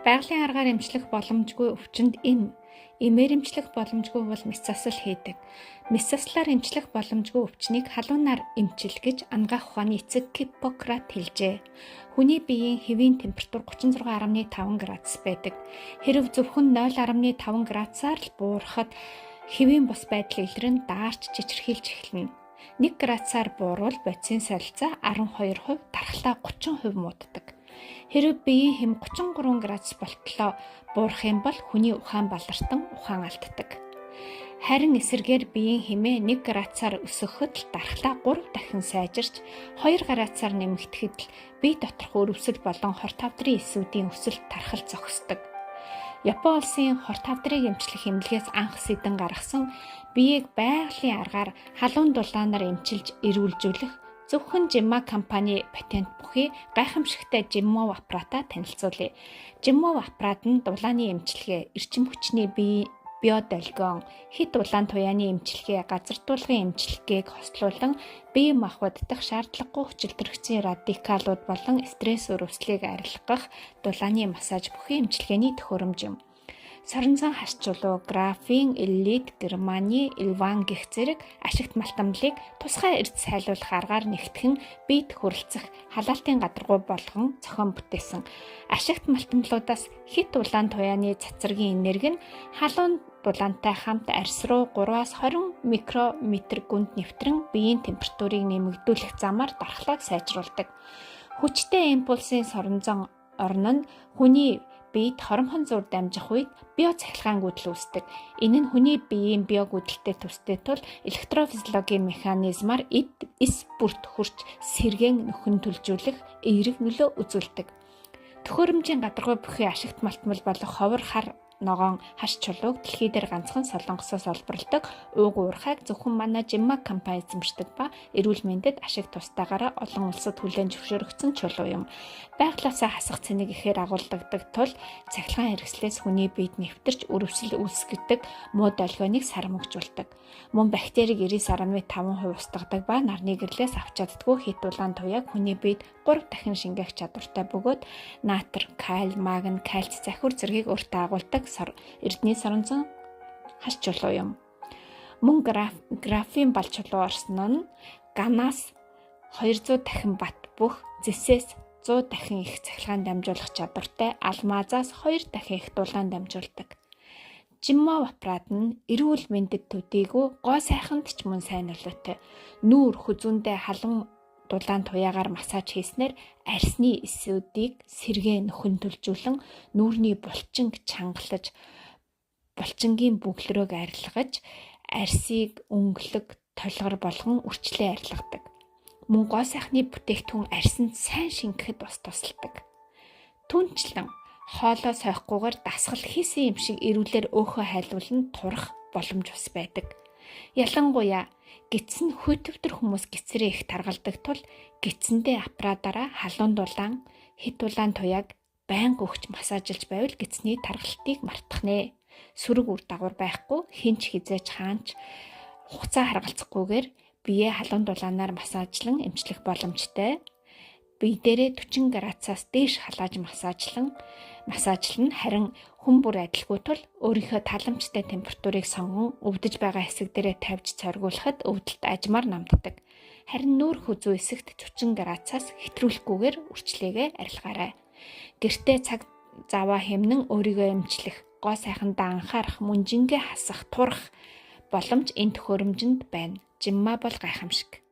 Байгалийн аргаар эмчлэх боломжгүй өвчнөд эмээр эмчлэх боломжгүй бол мэс засал хийдэг. Мэс заслаар эмчлэх боломжгүй өвчнийг халуунаар эмчил гэж ангаах ухааны эцэг Гиппократ хэлжээ. Хүний биеийн хэвийн температур 36.5 градус байдаг. Хэрэв зөвхөн 0.5 градусаар л буурахад хэвийн бус байдал илрэн даарч чичирхийлж эхэлнэ. 1 градусаар буурвал бодисын солилцоо 12%, тархлаа 30% мууддаг. Хэрэв биеийн хэм 33 градус болтлоо буурах юм бол хүний ухаан балартан ухаан алддаг. Харин эсрэгээр биеийн хэмээ 1 градусаар өсөхөд л дархлаа 3 дахин сайжирч 2 градусаар нэмэгдэхэд л бие доторх өрөвсөл болон хор тавдрын эсүүдийн өсөлт тархал зогсдог. Япон улсын хор тавдрыг эмчлэх эмнэлгээс анх сэдэн гаргасан биеийг байгалийн аргаар халуун дулаанаар эмчилж эрүүлжүүлэх зөвхөн Жимма компани патент бүхий гайхамшигтай Жиммов аппаратаа танилцуулъя. Жиммов аппарат нь дулааны эмчилгээ, эрчим хүчний биодолгион, хэд улаан туяаны эмчилгээ, газар дуулгын эмчилгээг хослуулан бие махбоддох шаардлагагүй хүчилтөрөгчийн радикалууд болон стресс өрөвслийг арилгах дулааны массаж бүхий эмчилгээний төхөөрөмж юм. Соронзон хас чулуу, графин, эллит, германы, илван гэх зэрэг ашигт малтамлыг тусгай эрдэс сайлуулах аргаар нэгтгэн биед хүрэлцэх халаалтын гадаргуу болгон зохион бүтээсэн. Ашигт малтамлуудаас хэд улаан туяаны цацрагийн энерги нь халуун дулаантай хамт арьс руу 3-аас 20 микрометр гүнд нэвтрэн биеийн температурыг нэмэгдүүлэх замаар дархлааг сайжруулдаг. Хүчтэй импульсын соронзон орно нь хүний биед хоромхон зур дамжих үед биоцахилгаан гүйдэл үүсдэг. Энэ нь хүний биеийн биогүйдэлтэй төстэй тул электрофизиологийн механизмаар эс бүрт хурж сэргээн нөхөн төлжүүлэх эерэг нөлөө үзүүлдэг. Төхөөрөмжийн гадаргуу бүхий ашигт малтмал болох ховор хар ногоон хас чулууг дэлхий дээр ганцхан Солонгосоос олбордог ууг уурхайг зөвхөн манай Жимма компани эзэмшдэг ба эрүүл мэндэд ашиг тустаагаараа олон улсад хүлээн зөвшөөрөгдсөн чулуу юм. Байгалаасаа хасах цэнийг ихээр агуулдаг тул цахилгаан хэрэгслээс хүний биед нэвтэрч өрөвсөл үүсгэдэг муу долгионыг сармагжуулдаг. Мөн бактерийг 99.5% устгадаг ба нарны гэрлээс авч чаддгүй хэд улаан туяаг хүний биед 3 дахин шингээх чадвартай бөгөөд натр, каль, магн, кальц, захиур зэргийг өөртөө агуулдаг эрдний соронзон хас чулуу юм. Мөн графин бал чулуу орсон нь ганаас 200 дахин бат бүх зэсээс 100 дахин их цахилгаан дамжуулах чадвартай алмазаас 2 дахин их дулаан дамжуулдаг. Жиммов аппарат нь эрүүл мэндэд төдийгүй гоо сайханд ч мөн сайн нөлөөтэй. Нүүр хүзүүндээ халуун дулаан туяагаар массаж хийснээр арьсны эсүүдийг сэргээн нөхөн төлжүүлэн нүүрний булчинг чангалаж, булчингийн бүглэрөөг арилгаж, арьсыг өнгөлөг, толгор болгон үрчлээ арилгадаг. Мөн гоо сайхны бүтээгдэхүүн арьсанд сайн шингэхэд бас тусалдаг. Түүнчлэн хоолоо сойхгүйгээр дасгал хийсэн юм шиг эрүүлэр өөхөө хайлуулан турах боломж бас байдаг. Ялангуяа гидс нь хөтөвдөр хүмүүс гидсрээ их таргалдаг тул гидсэндээ аппаратаараа халуун дулаан, хэд улаан туяаг байнга өгч массажлж байвал гидсний таргалтыг мартах нэ. Сүрэг үр дагавар байхгүй, хинч хизээч хаанч хугацаа харгалзахгүйгээр бие халуун дулаанаар массажлан эмчлэх боломжтой. Бие дээрээ 40 градусаас дээш халааж массажлан харин хүн бүр адилгүй тул өөрийнхөө таламжтай температурыг сонгон өвдөж байгаа хэсэг дээрээ тавьж цоргуулахад өвдөлт ажмаар намддаг. Харин нүүр хүзүү эсэгт 40 градусаас хэтрүүлэхгүйгээр үрчлээгээ арилгаарай. Гэртээ цаг заваа хэмнэн өөрийгөө эмчлэх, гоо сайхандаа анхаарах, мөн жингээ хасах, турах боломж энэ төхөөрөмжөнд байна. Жимма бол гайхамшиг.